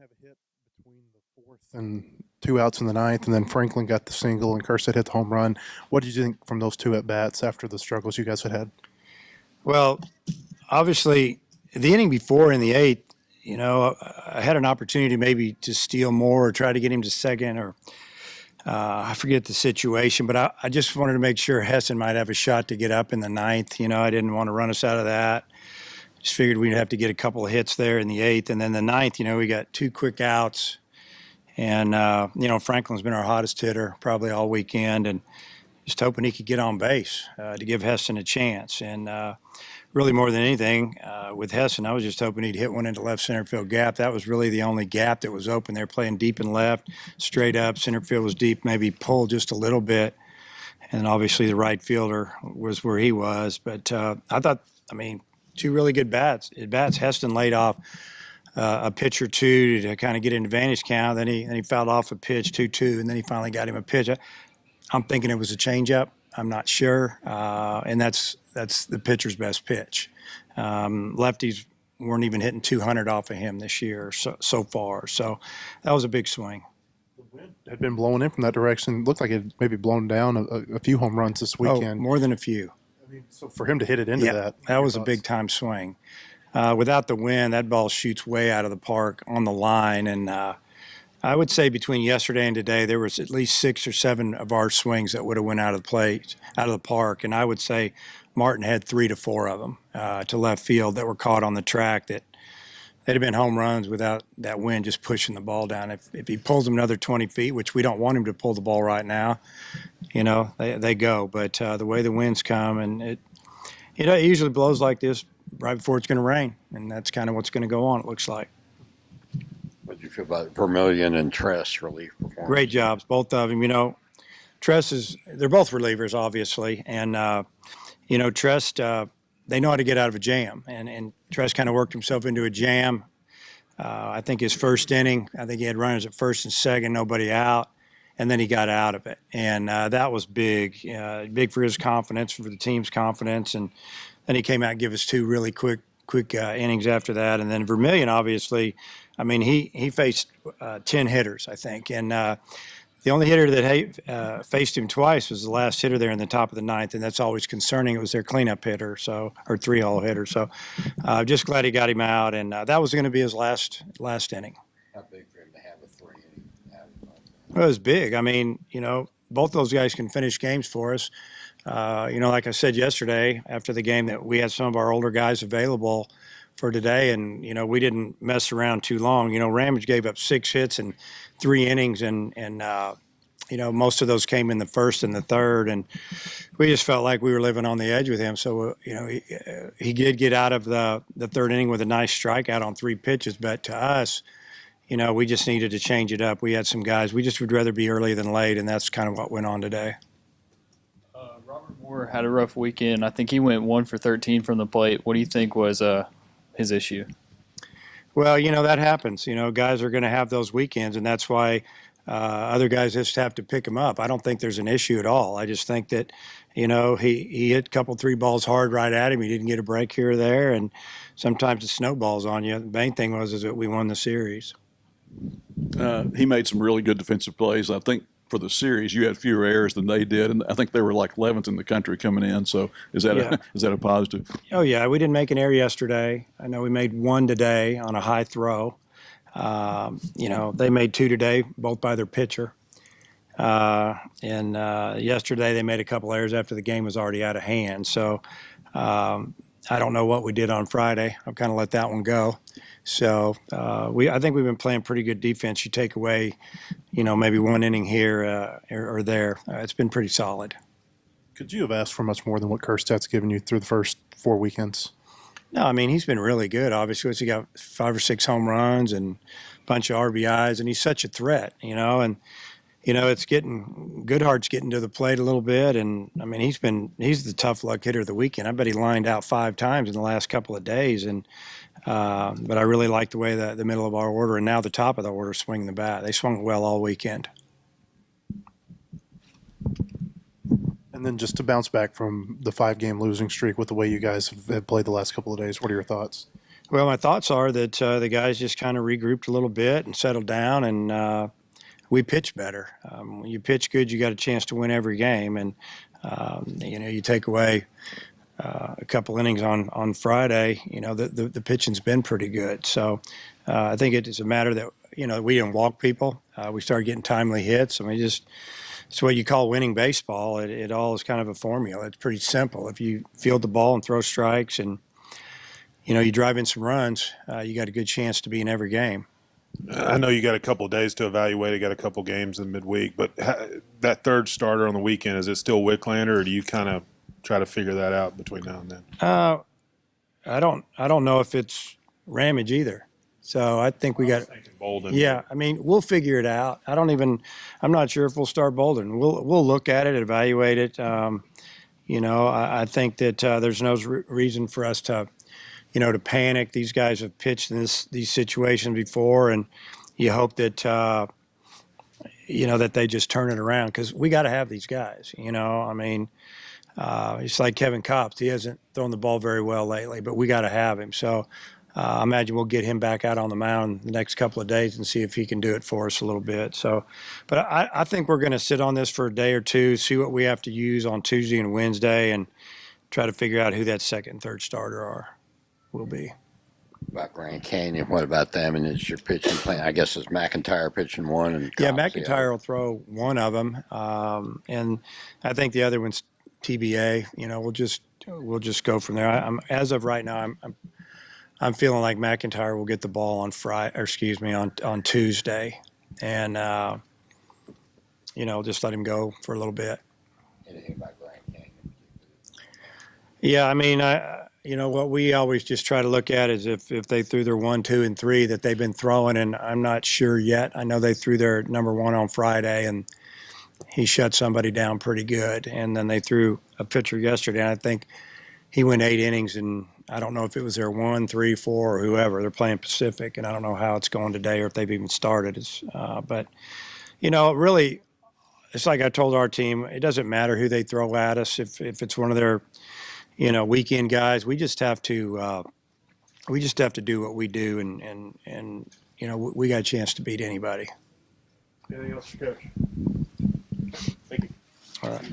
have a hit between the fourth and two outs in the ninth, and then Franklin got the single, and Kerstead hit the home run. What did you think from those two at bats after the struggles you guys had had? Well, obviously, the inning before in the eighth, I had an opportunity maybe to steal more or try to get him to second, or I forget the situation, but I just wanted to make sure Hessen might have a shot to get up in the ninth. I didn't want to run us out of that. Just figured we'd have to get a couple of hits there in the eighth. And then the ninth, we got two quick outs. And, Franklin's been our hottest hitter probably all weekend. And just hoping he could get on base to give Heston a chance. And really more than anything, with Heston, I was just hoping he'd hit one into left center field gap. That was really the only gap that was open. They're playing deep and left, straight up. Center field was deep, maybe pulled just a little bit. And obviously the right fielder was where he was. But two really good bats. Heston laid off a pitch or two to kind of get an advantage count. Then he fouled off a pitch, 2-2, and then he finally got him a pitch. I'm thinking it was a changeup. I'm not sure, and that's the pitcher's best pitch. Lefties weren't even hitting 200 off of him this year so far. So that was a big swing. The wind had been blowing in from that direction. It looked like it had maybe blown down a few home runs this weekend. Oh, more than a few. So for him to hit it into that was a big-time swing. Without the wind, that ball shoots way out of the park on the line. And I would say between yesterday and today, there was at least 6 or 7 of our swings that would have went out of the park. And I would say Martin had 3 to 4 of them to left field that were caught on the track that they'd have been home runs without that wind just pushing the ball down. If he pulls them another 20 feet, which we don't want him to pull the ball right now, they go. But the way the winds come, and it usually blows like this right before it's going to rain, and that's kind of what's going to go on, it looks like. What did you feel about Vermillion and Tress relief performance? Great jobs, both of them. Tress they're both relievers, obviously, and, Tress, they know how to get out of a jam, and Tress kind of worked himself into a jam. I think his first inning, he had runners at first and second, nobody out, and then he got out of it. And that was big for his confidence, for the team's confidence. And then he came out and gave us 2 really quick innings after that. And then Vermillion, obviously, he faced 10 hitters, I think. And the only hitter that faced him twice was the last hitter there in the top of the ninth, and that's always concerning. It was their cleanup hitter, or 3-hole hitter. So just glad he got him out, and that was going to be his last inning. How big for him to have a 3-inning outing? Well, it was big. Both those guys can finish games for us. Like I said yesterday after the game, that we had some of our older guys available for today, and we didn't mess around too long. Ramage gave up 6 hits in 3 innings, and most of those came in the first and the third, and we just felt like we were living on the edge with him. So he did get out of the third inning with a nice strikeout on 3 pitches, but to us, we just needed to change it up. We had some guys we just would rather be early than late, and that's kind of what went on today. Robert Moore had a rough weekend. I think he went 1 for 13 from the plate. What do you think was his issue? Well, that happens. Guys are going to have those weekends, and that's why other guys just have to pick them up. I don't think there's an issue at all. I just think that, he hit a couple 3 balls hard right at him. He didn't get a break here or there, and sometimes it snowballs on you. The main thing is that we won the series. He made some really good defensive plays. I think for the series, you had fewer errors than they did, and I think they were like 11th in the country coming in. So is that a positive? Oh yeah, we didn't make an error yesterday. I know we made 1 today on a high throw. They made 2 today, both by their pitcher. And yesterday they made a couple errors after the game was already out of hand. So I don't know what we did on Friday. I'll kind of let that one go. So I think we've been playing pretty good defense. You take away, maybe 1 inning here or there. It's been pretty solid. Could you have asked for much more than what Kersted's given you through the first 4 weekends? No, he's been really good. Obviously, he got 5 or 6 home runs and a bunch of RBIs, and he's such a threat, and it's Goodhart's getting to the plate a little bit, and he's the tough luck hitter of the weekend. I bet he lined out 5 times in the last couple of days, and but I really like the way the middle of our order and now the top of the order swing the bat. They swung well all weekend. And then just to bounce back from the 5-game losing streak with the way you guys have played the last couple of days, what are your thoughts? Well, my thoughts are that the guys just kind of regrouped a little bit and settled down, and we pitched better. When you pitch good, you got a chance to win every game, and you take away a couple innings on Friday. The pitching's been pretty good. So I think it is a matter that we didn't walk people. We started getting timely hits. I mean, it's what you call winning baseball. It all is kind of a formula. It's pretty simple. If you field the ball and throw strikes and you drive in some runs, you got a good chance to be in every game. I know you got a couple of days to evaluate. You got a couple games in midweek, but that third starter on the weekend, is it still Wicklander, or do you kind of try to figure that out between now and then? I don't know if it's Ramage either. So I think we got. Bolden. Yeah, I mean, we'll figure it out. I'm not sure if we'll start Bolden. We'll look at it, evaluate it. I think that there's no reason for us to panic. These guys have pitched in these situations before, and you hope that that they just turn it around, because we got to have these guys. I mean, it's like Kevin Kopps. He hasn't thrown the ball very well lately, but we got to have him. So I imagine we'll get him back out on the mound the next couple of days and see if he can do it for us a little bit. So, but I think we're going to sit on this for a day or two, see what we have to use on Tuesday and Wednesday, and try to figure out who that second and third starter will be. About Grand Canyon, what about them? And is your pitching plan? I guess it's McIntyre pitching one, and Yeah, Cox the other. McIntyre will throw one of them, and I think the other one's TBA. We'll just go from there. As of right now, I'm feeling like McIntyre will get the ball on on Tuesday, and just let him go for a little bit. Anything about Grand Canyon? Yeah, I mean, what we always just try to look at is if they threw their 1, 2, and 3 that they've been throwing, and I'm not sure yet. I know they threw their number 1 on Friday, and he shut somebody down pretty good. And then they threw a pitcher yesterday, and I think he went 8 innings, and I don't know if it was their 1, 3, 4, or whoever. They're playing Pacific, and I don't know how it's going today or if they've even started. But really, it's like I told our team, it doesn't matter who they throw at us. If it's one of their weekend guys, we just have to do what we do, and we got a chance to beat anybody. Anything else, Coach? Thank you. All right.